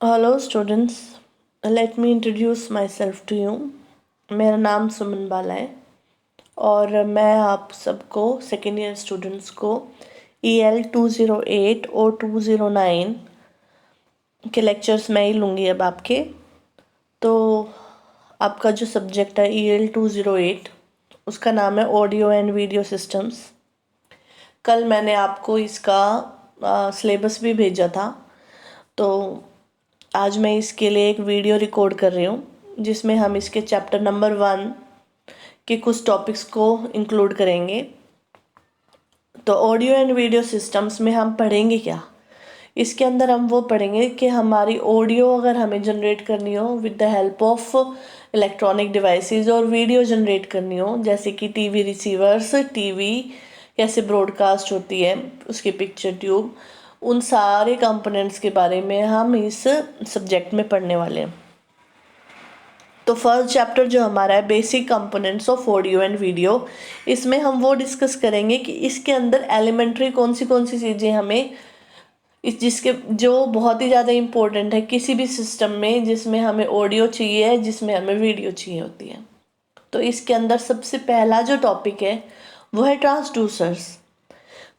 Hello students, let me introduce myself to you. मेरा नाम सुमन बाला है और मैं आप सबको सेकेंड ईयर स्टूडेंट्स को EL 208 और 209 के लेक्चर्स मैं ही लूँगी अब आपके। तो आपका जो सब्जेक्ट है EL 208 उसका नाम है ऑडियो एंड वीडियो सिस्टम्स। कल मैंने आपको इसका सिलेबस भी भेजा था, तो आज मैं इसके लिए एक वीडियो रिकॉर्ड कर रही हूँ जिसमें हम इसके चैप्टर नंबर 1 के कुछ टॉपिक्स को इंक्लूड करेंगे। तो ऑडियो एंड वीडियो सिस्टम्स में हम पढ़ेंगे क्या? इसके अंदर हम वो पढ़ेंगे कि हमारी ऑडियो अगर हमें जनरेट करनी हो with the help of electronic devices और वीडियो जनरेट करनी हो, जैसे कि टीवी रिसीवर्स, टीवी कैसे ब्रॉडकास्ट होती है, उसकी पिक्चर ट्यूब, उन सारे कंपोनेंट्स के बारे में हम इस सब्जेक्ट में पढ़ने वाले हैं। तो फर्स्ट चैप्टर जो हमारा है basic components of audio and video, इसमें हम वो डिस्कस करेंगे कि इसके अंदर एलिमेंट्री कौन सी चीज़ें हमें जिसके जो बहुत ही ज़्यादा इम्पोर्टेंट है किसी भी सिस्टम में जिसमें हमें ऑडियो चाहिए, जिसमें हमें वीडियो चाहिए होती है। तो इसके अंदर सबसे पहला जो टॉपिक है वो है ट्रांसड्यूसर्स।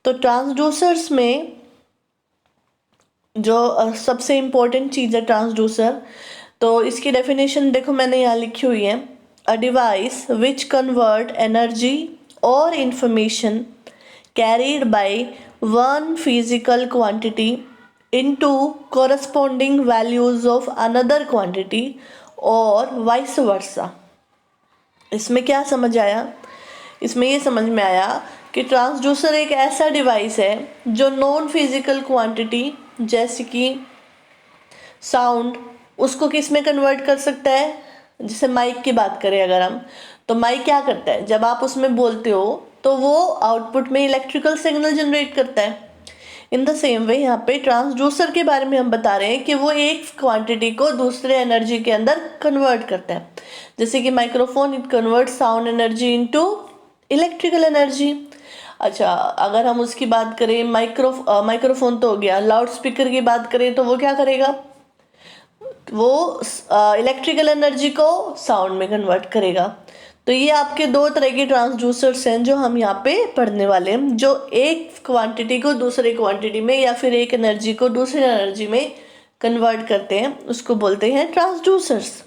तो ट्रांसड्यूसर्स में जो सबसे इम्पोर्टेंट चीज़ है ट्रांसड्यूसर, तो इसकी डेफिनेशन देखो मैंने यहाँ लिखी हुई है। A device which convert energy और information carried by one physical quantity into corresponding values of another quantity और वाइस वर्सा। इसमें क्या समझ आया? इसमें ये समझ में आया कि ट्रांसड्यूसर एक ऐसा डिवाइस है जो नॉन फिजिकल क्वांटिटी जैसे कि साउंड, उसको किस में कन्वर्ट कर सकता है। जैसे माइक की बात करें अगर हम, तो माइक क्या करता है, जब आप उसमें बोलते हो तो वो आउटपुट में इलेक्ट्रिकल सिग्नल जनरेट करता है। इन द सेम वे यहाँ पे ट्रांसड्यूसर के बारे में हम बता रहे हैं कि वो एक क्वांटिटी को दूसरे एनर्जी के अंदर कन्वर्ट करता है। जैसे कि microphone, it convert sound energy into electrical energy. अच्छा, अगर हम उसकी बात करें माइक्रोफोन तो हो गया। लाउड स्पीकर की बात करें तो वो क्या करेगा, वो इलेक्ट्रिकल एनर्जी को साउंड में कन्वर्ट करेगा। तो ये आपके दो तरह के ट्रांसड्यूसर्स हैं जो हम यहाँ पे पढ़ने वाले हैं, जो एक क्वांटिटी को दूसरे क्वांटिटी में या फिर एक एनर्जी को दूसरे एनर्जी में कन्वर्ट करते हैं, उसको बोलते हैं ट्रांसड्यूसर्स।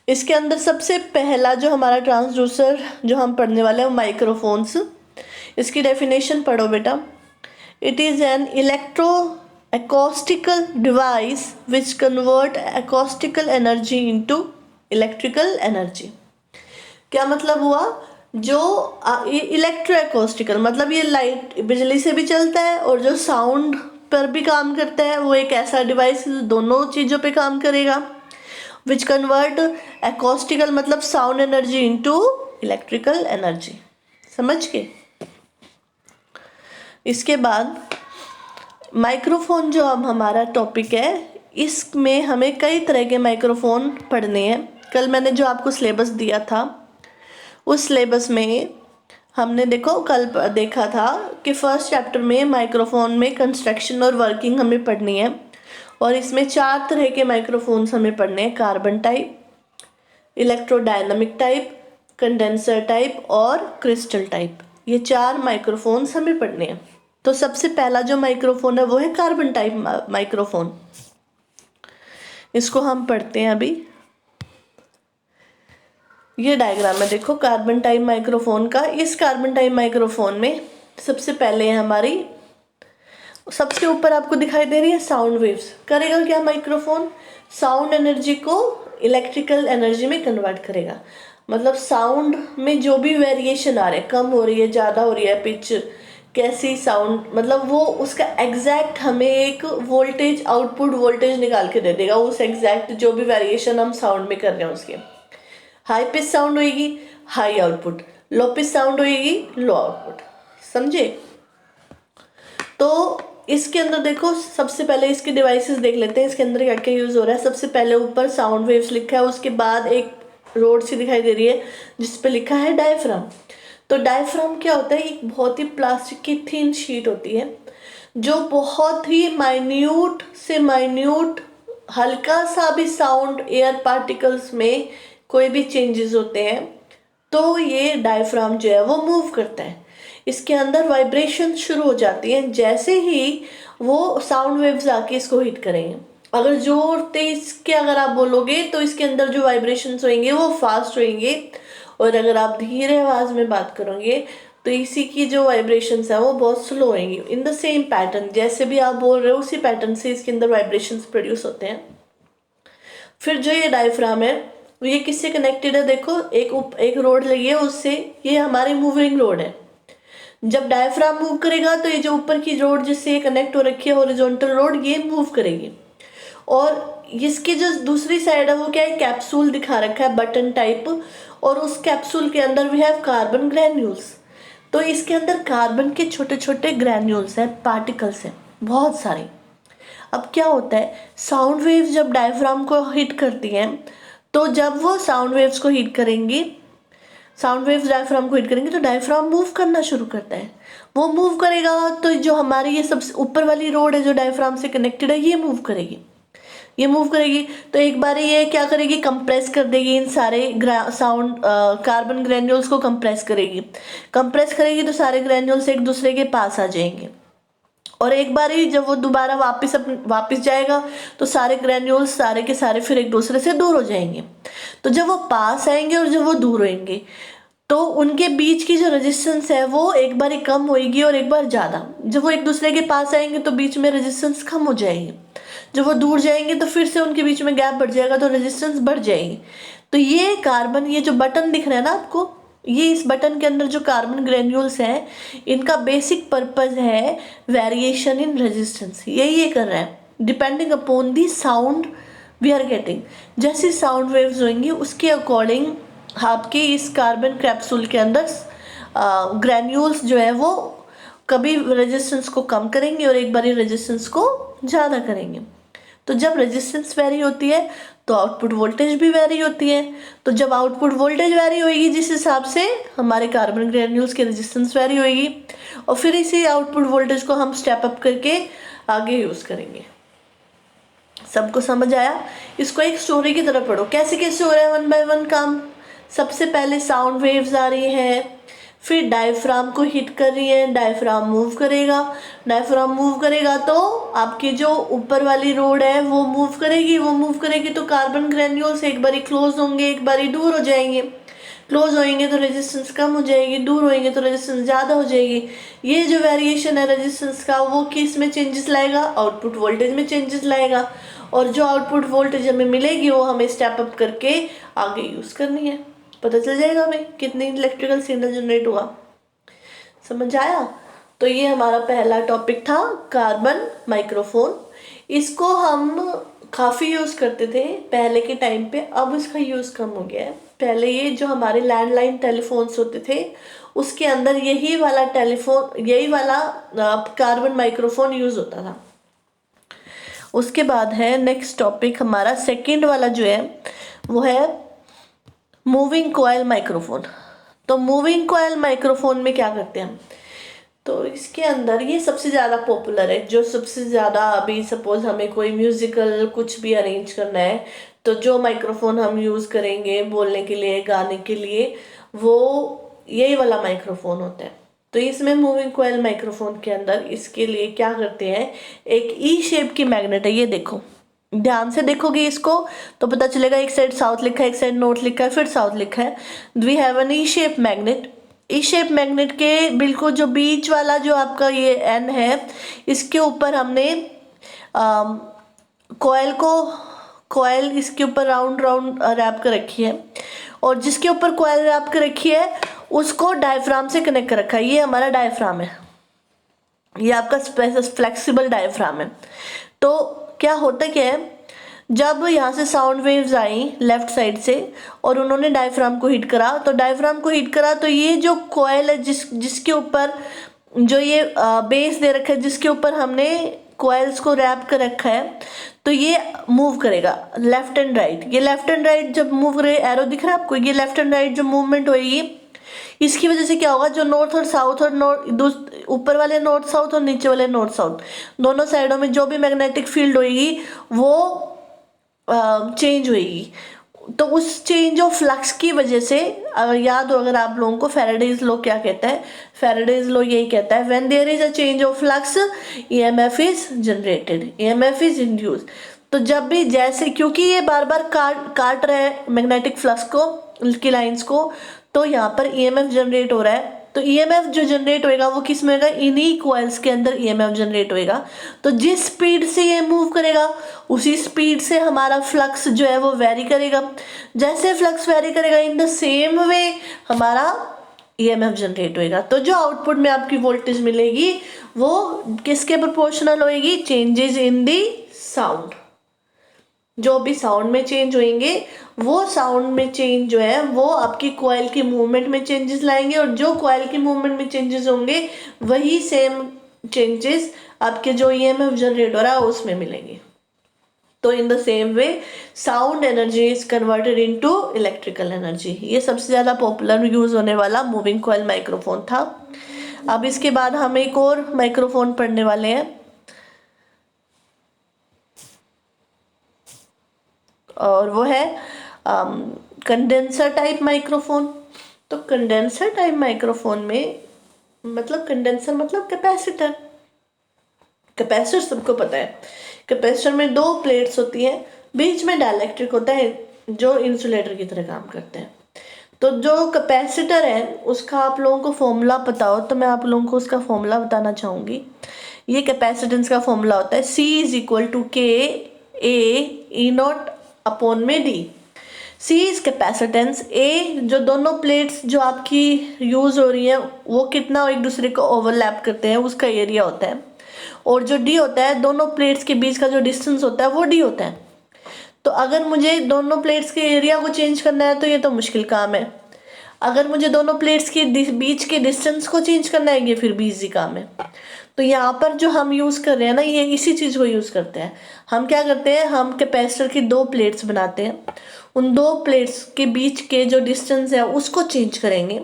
इसके अंदर सबसे पहला जो हमारा ट्रांसड्यूसर जो हम पढ़ने वाले हैं वो माइक्रोफोन्स। इसकी डेफिनेशन पढ़ो बेटा। It is an electro acoustical device which convert acoustical energy into electrical energy। क्या मतलब हुआ? जो इलेक्ट्रो एकॉस्टिकल मतलब ये लाइट बिजली से भी चलता है और जो साउंड पर भी काम करता है, वो एक ऐसा डिवाइस दोनों चीज़ों पे काम करेगा। विच कन्वर्ट एकॉस्टिकल मतलब sound energy into electrical energy. समझ के? इसके बाद माइक्रोफोन जो अब हमारा टॉपिक है, इसमें हमें कई तरह के माइक्रोफोन पढ़ने हैं। कल मैंने जो आपको सिलेबस दिया था उस सिलेबस में हमने कल देखा था कि फर्स्ट चैप्टर में माइक्रोफोन में कंस्ट्रक्शन और वर्किंग हमें पढ़नी है, और इसमें 4 तरह के माइक्रोफोन्स हमें पढ़ने हैं। Carbon type, electrodynamic type, condenser type और क्रिस्टल टाइप। ये 4 माइक्रोफोन्स हमें पढ़ने हैं। तो सबसे पहला जो माइक्रोफोन है वो है कार्बन टाइप माइक्रोफोन। इसको हम पढ़ते हैं अभी। ये डायग्राम है, देखो कार्बन टाइप माइक्रोफोन का। इस कार्बन टाइप माइक्रोफोन में सबसे पहले है हमारी, सबसे ऊपर आपको दिखाई दे रही है साउंड वेव्स। करेगा क्या माइक्रोफोन? साउंड एनर्जी को इलेक्ट्रिकल एनर्जी में कन्वर्ट करेगा। मतलब साउंड में जो भी वेरिएशन आ रहे हैं, कम हो रही है, ज़्यादा हो रही है पिच, कैसी साउंड, मतलब वो उसका एग्जैक्ट हमें एक वोल्टेज, आउटपुट वोल्टेज निकाल के दे देगा। उस एग्जैक्ट जो भी वेरिएशन हम साउंड में कर रहे हैं उसके। हाई पिच साउंड होएगी, high output. Low pitch sound होएगी, लो आउटपुट। समझे? तो इसके अंदर देखो, सबसे पहले इसके डिवाइसेस देख लेते हैं, इसके अंदर क्या क्या यूज़ हो रहा है। सबसे पहले ऊपर साउंड वेव्स लिखा है, उसके बाद एक रोड सी दिखाई दे रही है जिस पे लिखा है डायफ्राम। तो डायफ्राम क्या होता है? एक बहुत ही प्लास्टिक की थिन शीट होती है जो बहुत ही माइन्यूट से माइन्यूट हल्का सा भी साउंड एयर पार्टिकल्स में कोई भी चेंजेस होते हैं तो ये डायफ्राम जो है वो मूव करता है। इसके अंदर वाइब्रेशन शुरू हो जाती है जैसे ही वो साउंड वेव्स आके इसको हिट करेंगे। अगर जोर तेज के अगर आप बोलोगे तो इसके अंदर जो वाइब्रेशंस होंगे वो फास्ट होंगे, और अगर आप धीरे आवाज में बात करोगे तो इसी की जो वाइब्रेशंस है वो बहुत स्लो होंगी। इन द सेम पैटर्न जैसे भी आप बोल रहे हो उसी पैटर्न से इसके अंदर वाइब्रेशंस प्रोड्यूस होते हैं। फिर जो ये डायफ्राम है ये किससे कनेक्टेड है, देखो एक रोड लगी है उससे, ये हमारी मूविंग रोड है। जब डायफ्राम मूव करेगा तो ये जो ऊपर की रोड जिससे ये कनेक्ट हो रखी है हॉरिजॉन्टल रोड, ये मूव करेगी। और इसकी जो दूसरी साइड है वो क्या है, कैप्सूल दिखा रखा है बटन टाइप, और उस कैप्सूल के अंदर वी हैव कार्बन ग्रैन्यूल्स। तो इसके अंदर कार्बन के छोटे छोटे ग्रैन्यूल्स हैं, पार्टिकल्स हैं बहुत सारे। अब क्या होता है, साउंड वेव्स जब डायफ्राम को हिट करती हैं तो जब वो साउंड वेव्स को हिट करेंगी, साउंड वेव्स डायफ्राम को हिट करेंगे तो डायफ्राम मूव करना शुरू करता है। वो मूव करेगा तो जो हमारी ये सबसे ऊपर वाली रोड है जो डायफ्राम से कनेक्टेड है ये मूव करेगी। ये मूव करेगी तो एक बार ये क्या करेगी, कंप्रेस कर देगी इन सारे साउंड कार्बन ग्रैन्यूल्स को कंप्रेस करेगी। कंप्रेस करेगी तो सारे ग्रैन्यूल्स एक दूसरे के पास आ जाएंगे, और एक बार ही जब वो दोबारा वापस जाएगा तो सारे ग्रैन्यूल्स सारे के सारे फिर एक दूसरे से दूर हो जाएंगे। तो जब वो पास आएंगे और जब वो दूर होंगे तो उनके बीच की जो रेजिस्टेंस है वो एक बार ही कम होएगी और एक बार ज़्यादा। जब वो एक दूसरे के पास आएंगे तो बीच में रेजिस्टेंस कम हो जाएगी, जब वो दूर जाएंगे तो फिर से उनके बीच में गैप बढ़ जाएगा तो रेजिस्टेंस बढ़ जाएगी। तो ये कार्बन, ये जो बटन दिख रहा है ना आपको, ये इस बटन के अंदर जो कार्बन ग्रेन्यूल्स हैं इनका बेसिक पर्पस है वेरिएशन इन रेजिस्टेंस। ये कर रहा है depending upon the sound we are getting. जैसी साउंड वेव्स होंगी उसके अकॉर्डिंग आपके इस कार्बन कैप्सूल के अंदर ग्रेन्यूल्स जो है वो कभी रेजिस्टेंस को कम करेंगे और एक बार रेजिस्टेंस को ज़्यादा करेंगे। तो जब रेजिस्टेंस वेरी होती है तो आउटपुट वोल्टेज भी वेरी होती है। तो जब आउटपुट वोल्टेज वेरी होगी जिस हिसाब से हमारे कार्बन ग्रेन्यूल्स की रेजिस्टेंस वेरी होगी, और फिर इसी आउटपुट वोल्टेज को हम स्टेप अप करके आगे यूज़ करेंगे। सबको समझ आया? इसको एक स्टोरी की तरह पढ़ो, कैसे कैसे हो रहा है वन बाय वन काम। सबसे पहले साउंड वेव्स आ रही हैं, फिर डायफ्राम को हिट कर रही है, डायफ्राम मूव करेगा, डायफ्राम मूव करेगा तो आपकी जो ऊपर वाली रोड है वो मूव करेगी, वो मूव करेगी तो कार्बन ग्रेन्यूल्स एक बारी क्लोज होंगे एक बारी दूर हो जाएंगे। क्लोज होएंगे तो रेजिस्टेंस कम हो जाएगी, दूर होएंगे तो रेजिस्टेंस ज़्यादा हो जाएगी। ये जो वेरिएशन है रेजिस्टेंस का वो किस में चेंजेस लाएगा, आउटपुट वोल्टेज में चेंजेस लाएगा, और जो आउटपुट वोल्टेज हमें मिलेगी वो हमें स्टेप अप करके आगे यूज़ करनी है। पता चल जाएगा हमें कितनी इलेक्ट्रिकल सिग्नल जनरेट हुआ। समझ आया? तो ये हमारा पहला टॉपिक था कार्बन माइक्रोफोन। इसको हम काफ़ी यूज़ करते थे पहले के टाइम पे, अब इसका यूज़ कम हो गया है। पहले ये जो हमारे लैंडलाइन टेलीफोन्स होते थे उसके अंदर यही वाला कार्बन माइक्रोफोन यूज़ होता था। उसके बाद है नेक्स्ट टॉपिक हमारा सेकंड वाला जो है वो है मूविंग कॉइल माइक्रोफोन। तो मूविंग कॉइल माइक्रोफोन में क्या करते हैं हम, तो इसके अंदर ये सबसे ज़्यादा पॉपुलर है, जो सबसे ज़्यादा अभी सपोज हमें कोई म्यूज़िकल कुछ भी अरेंज करना है तो जो माइक्रोफोन हम यूज़ करेंगे बोलने के लिए गाने के लिए वो यही वाला माइक्रोफोन होता है। तो इसमें मूविंग कॉइल माइक्रोफोन के अंदर इसके लिए क्या करते हैं, एक ई शेप की मैग्नेट है, ये देखो ध्यान से देखोगे इसको तो पता चलेगा एक साइड साउथ लिखा है एक साइड नॉर्थ लिखा है फिर साउथ लिखा है। We have an E shape magnet. E shape magnet के बिल्कुल जो बीच वाला जो आपका ये एन है इसके ऊपर हमने कॉइल इसके ऊपर राउंड राउंड रैप कर रखी है, और जिसके ऊपर कॉइल रैप कर रखी है उसको डायफ्राम से कनेक्ट कर रखा है। ये हमारा डायफ्राम है, ये आपका फ्लेक्सिबल डायफ्राम है। तो क्या होता क्या है, जब यहाँ से sound waves I left side से और उन्होंने डायफ्राम को हिट करा, तो डायफ्राम को हिट करा तो ये जो कॉइल है जिसके ऊपर जो ये बेस दे रखा है जिसके ऊपर हमने कॉइल्स को रैप कर रखा है, तो ये मूव करेगा लेफ्ट एंड राइट। ये लेफ्ट एंड राइट जब मूव करे, एरो दिख रहा है आपको, ये लेफ्ट एंड राइट जो मूवमेंट होएगी इसकी वजह से क्या होगा, जो नॉर्थ और साउथ और ऊपर वाले नॉर्थ साउथ और नीचे वाले नॉर्थ साउथ दोनों साइडों में जो भी मैग्नेटिक फील्ड होगी वो चेंज होगी। तो उस चेंज ऑफ फ्लक्स की वजह से, अगर याद हो अगर आप लोगों को, फैराडेज लॉ क्या कहता है, फैराडेज लॉ यही कहता है, when there is a change of flux EMF is generated, EMF is induce. तो जब भी, जैसे क्योंकि ये बार बार काट रहा है मैग्नेटिक फ्लक्स को, की लाइंस को, तो यहाँ पर ईएमएफ जनरेट हो रहा है। तो ईएमएफ जो जनरेट होएगा वो किस में होगा, इन्हीं कॉइल्स के अंदर ईएमएफ जनरेट होएगा। तो जिस स्पीड से ये मूव करेगा उसी स्पीड से हमारा फ्लक्स जो है वो वेरी करेगा। जैसे फ्लक्स वेरी करेगा, इन द सेम वे हमारा ईएमएफ जनरेट होएगा। तो जो आउटपुट में आपकी वोल्टेज मिलेगी वो किसके प्रोपोर्शनल होएगी, चेंजेस इन दी साउंड। जो भी साउंड में चेंज होंगे वो साउंड में चेंज जो है वो आपकी कॉइल की मूवमेंट में चेंजेस लाएंगे, और जो कॉइल की मूवमेंट में चेंजेस होंगे वही सेम चेंजेस आपके जो ईएमएफ जनरेट हो रहा है उसमें मिलेंगे। तो in the same way sound energy is converted into electrical energy. ये सबसे ज़्यादा पॉपुलर यूज होने वाला मूविंग कॉइल माइक्रोफोन था। अब इसके बाद हम एक और माइक्रोफोन पढ़ने वाले हैं, और वो है कंडेंसर टाइप माइक्रोफोन। तो कंडेंसर टाइप माइक्रोफोन में मतलब, कंडेंसर मतलब कैपेसिटर। कैपेसिटर सबको पता है, कैपेसिटर में दो प्लेट्स होती हैं, बीच में डाइलेक्ट्रिक होता है जो इंसुलेटर की तरह काम करते हैं। तो जो कैपेसिटर है उसका आप लोगों को फॉर्मूला पता हो तो मैं आप लोगों को उसका फॉर्मूला बताना चाहूँगी। ये कैपेसिटेंस का फॉर्मूला होता है C इज इक्वल टू के ए ई नॉट अपॉन में D. C is capacitance, A जो दोनों प्लेट्स जो आपकी यूज हो रही हैं वो कितना एक दूसरे को ओवरलैप करते हैं उसका एरिया होता है, और जो D होता है दोनों प्लेट्स के बीच का जो डिस्टेंस होता है वो D होता है। तो अगर मुझे दोनों प्लेट्स के एरिया को चेंज करना है तो ये तो मुश्किल काम है। अगर मुझे दोनों प्लेट्स के बीच के डिस्टेंस को चेंज करना है ये फिर भी इजी काम है। तो यहाँ पर जो हम यूज़ कर रहे हैं ना, ये इसी चीज़ को यूज़ करते हैं। हम क्या करते हैं, हम कैपेसिटर की दो प्लेट्स बनाते हैं, उन दो प्लेट्स के बीच के जो डिस्टेंस है उसको चेंज करेंगे।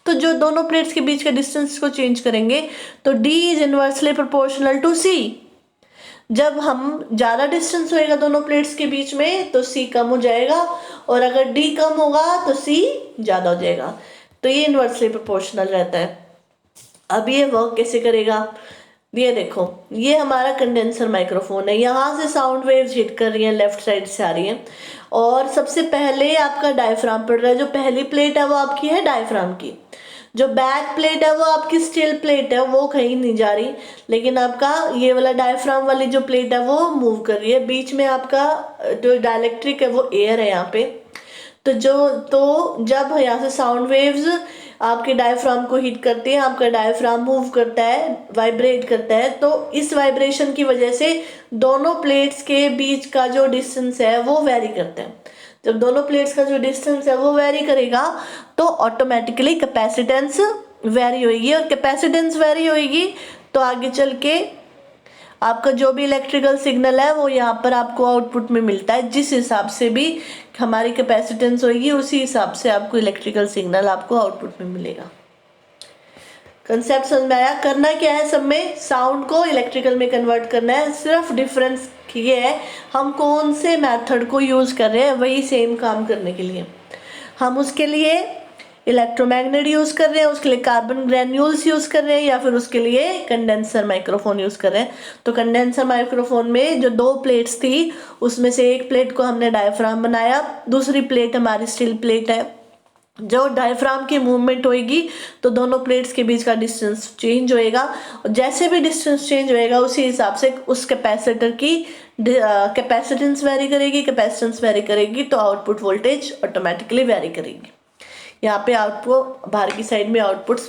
तो जो दोनों प्लेट्स के बीच के डिस्टेंस को चेंज करेंगे तो D is inversely proportional to C। जब हम ज़्यादा डिस्टेंस होएगा दोनों प्लेट्स के बीच में तो C कम हो जाएगा, और अगर D कम होगा तो C ज़्यादा हो जाएगा। तो ये इनवर्सली प्रोपोर्शनल रहता है। अब ये वर्क कैसे करेगा, ये देखो, ये हमारा कंडेंसर माइक्रोफोन है। यहाँ से साउंड वेव्स हिट कर रही हैं, लेफ्ट साइड से आ रही हैं, और सबसे पहले आपका डायफ्राम पड़ रहा है। जो पहली प्लेट है वो आपकी है डायफ्राम की, जो बैक प्लेट है वो आपकी स्टील प्लेट है, वो कहीं नहीं जा रही, लेकिन आपका ये वाला डायफ्राम वाली जो प्लेट है वो मूव कर रही है। बीच में आपका जो डाइलेक्ट्रिक है वो एयर है यहाँ पे। तो जब यहाँ से साउंड वेव्स आपके डायफ्राम को हिट करती है, आपका डायफ्राम मूव करता है, वाइब्रेट करता है, तो इस वाइब्रेशन की वजह से दोनों प्लेट्स के बीच का जो डिस्टेंस है वो वेरी करता है। जब दोनों प्लेट्स का जो डिस्टेंस है वो वेरी करेगा तो ऑटोमेटिकली कैपेसिटेंस वेरी होगी, और कैपेसिटेंस वेरी होगी तो आगे चल के आपका जो भी इलेक्ट्रिकल सिग्नल है वो यहाँ पर आपको आउटपुट में मिलता है। जिस हिसाब से भी हमारी कैपेसिटेंस होगी उसी हिसाब से आपको इलेक्ट्रिकल सिग्नल आपको आउटपुट में मिलेगा। कंसेप्ट समझ में आया। करना क्या है, सब में साउंड को इलेक्ट्रिकल में कन्वर्ट करना है। सिर्फ डिफरेंस ये है हम कौन से मेथड को यूज़ कर रहे हैं, वही सेम काम करने के लिए हम उसके लिए इलेक्ट्रोमैग्नेट यूज़ कर रहे हैं, उसके लिए कार्बन ग्रैन्यूल्स यूज़ कर रहे हैं, या फिर उसके लिए कंडेंसर माइक्रोफोन यूज़ कर रहे हैं। तो कंडेंसर माइक्रोफोन में जो दो प्लेट्स थी उसमें से एक प्लेट को हमने डायफ्राम बनाया, दूसरी प्लेट हमारी स्टील प्लेट है। जो डायफ्राम की मूवमेंट होएगी तो दोनों प्लेट्स के बीच का डिस्टेंस चेंज होएगा, और जैसे भी डिस्टेंस चेंज होएगा उसी हिसाब से उस कैपेसिटर की कैपेसिटेंस वेरी करेगी। कैपेसिटेंस वेरी करेगी तो आउटपुट वोल्टेज ऑटोमेटिकली वेरी करेगी। यहाँ पे आपको बाहर की साइड में आउटपुट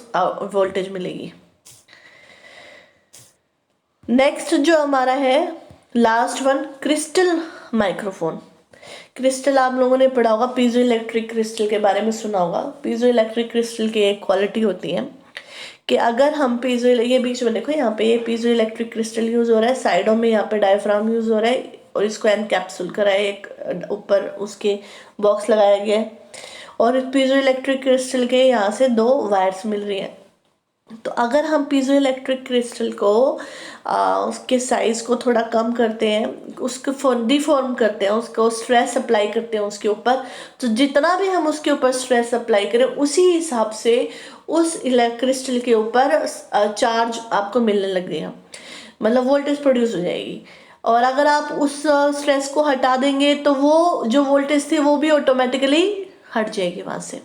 वोल्टेज मिलेगी। नेक्स्ट जो हमारा है last one, crystal microphone. Crystal आप लोगों ने पढ़ा होगा, पीजो इलेक्ट्रिक क्रिस्टल के बारे में सुना होगा। पीजो इलेक्ट्रिक क्रिस्टल की एक क्वालिटी होती है कि अगर हम पीजो, ये बीच में देखो यहाँ पे ये पीजो इलेक्ट्रिक क्रिस्टल यूज़ हो रहा है, साइडों में यहाँ पे डायफ्राम यूज़ हो रहा है, और इसको एनकैप्सूल करा है, एक ऊपर उसके बॉक्स लगाया गया है, और इस पीजो इलेक्ट्रिक क्रिस्टल के यहाँ से 2 वायर्स मिल रही हैं। तो अगर हम पीजो इलेक्ट्रिक क्रिस्टल को उसके साइज को थोड़ा कम करते हैं, उसको डिफॉर्म करते हैं, उसको स्ट्रेस अप्लाई करते हैं उसके ऊपर, तो जितना भी हम उसके ऊपर स्ट्रेस अप्लाई करें उसी हिसाब से उस क्रिस्टल के ऊपर चार्ज आपको मिलने लगेगा, मतलब वोल्टेज प्रोड्यूस हो जाएगी। और अगर आप उस स्ट्रेस को हटा देंगे तो वो जो वोल्टेज थी वो भी ऑटोमेटिकली हट जाएगी वहाँ से।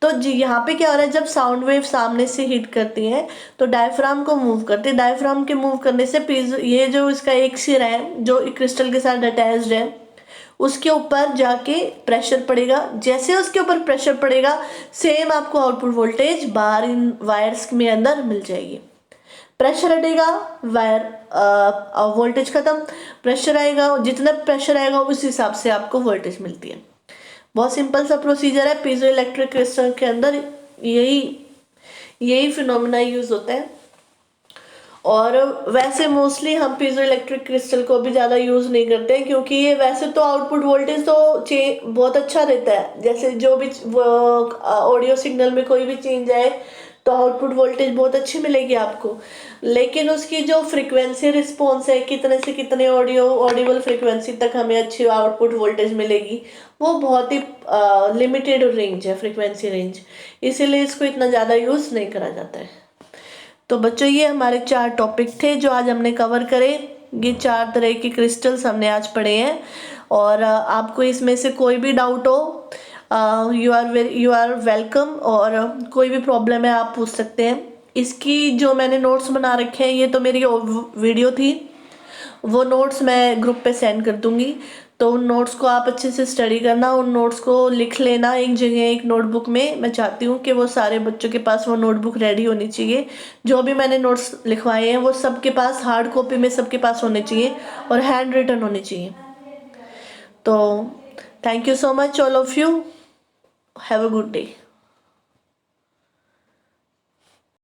तो जी यहाँ पे क्या हो रहा है, जब साउंड वेव सामने से हिट करती हैं तो डायफ्राम को मूव करती है। डायफ्राम के मूव करने से ये जो इसका एक सिर है जो क्रिस्टल के साथ अटैच्ड है उसके ऊपर जाके प्रेशर पड़ेगा। जैसे उसके ऊपर प्रेशर पड़ेगा सेम आपको आउटपुट वोल्टेज बाहर इन वायर्स में अंदर मिल जाएगी। प्रेशर हटेगा, वायर वोल्टेज खत्म, प्रेशर आएगा, जितना प्रेशर आएगा उस हिसाब से आपको वोल्टेज मिलती है। बहुत सिंपल सा प्रोसीजर है। पीजो इलेक्ट्रिक क्रिस्टल के अंदर यही फिनोमेना यूज होता है। और वैसे मोस्टली हम पीजो इलेक्ट्रिक क्रिस्टल को भी ज़्यादा यूज़ नहीं करते हैं, क्योंकि ये वैसे तो आउटपुट वोल्टेज तो बहुत अच्छा रहता है। जैसे जो भी ऑडियो सिग्नल में कोई भी चेंज आए तो आउटपुट वोल्टेज बहुत अच्छी मिलेगी आपको, लेकिन उसकी जो फ्रीक्वेंसी रिस्पॉन्स है, कितने से कितने ऑडिबल फ्रीक्वेंसी तक हमें अच्छी आउटपुट वोल्टेज मिलेगी, वो बहुत ही लिमिटेड रेंज है, फ्रीक्वेंसी रेंज, इसीलिए इसको इतना ज़्यादा यूज़ नहीं करा जाता है। तो बच्चों ये हमारे 4 टॉपिक थे जो आज हमने कवर करे। ये 4 तरह के क्रिस्टल्स हमने आज पढ़े हैं। और आपको इसमें से कोई भी डाउट हो यू आर वेलकम, और कोई भी प्रॉब्लम है आप पूछ सकते हैं। इसकी जो मैंने नोट्स बना रखे हैं, ये तो मेरी वीडियो थी, वो नोट्स मैं ग्रुप पे सेंड कर दूंगी। तो उन नोट्स को आप अच्छे से स्टडी करना, उन नोट्स को लिख लेना एक जगह एक नोटबुक में। मैं चाहती हूँ कि वो सारे बच्चों के पास वो नोटबुक रेडी होनी चाहिए। जो भी मैंने नोट्स लिखवाए हैं वो सबके पास हार्ड कॉपी में सबके पास होने चाहिए और हैंड रिटन होने चाहिए। तो thank you so much all of you, have a good day.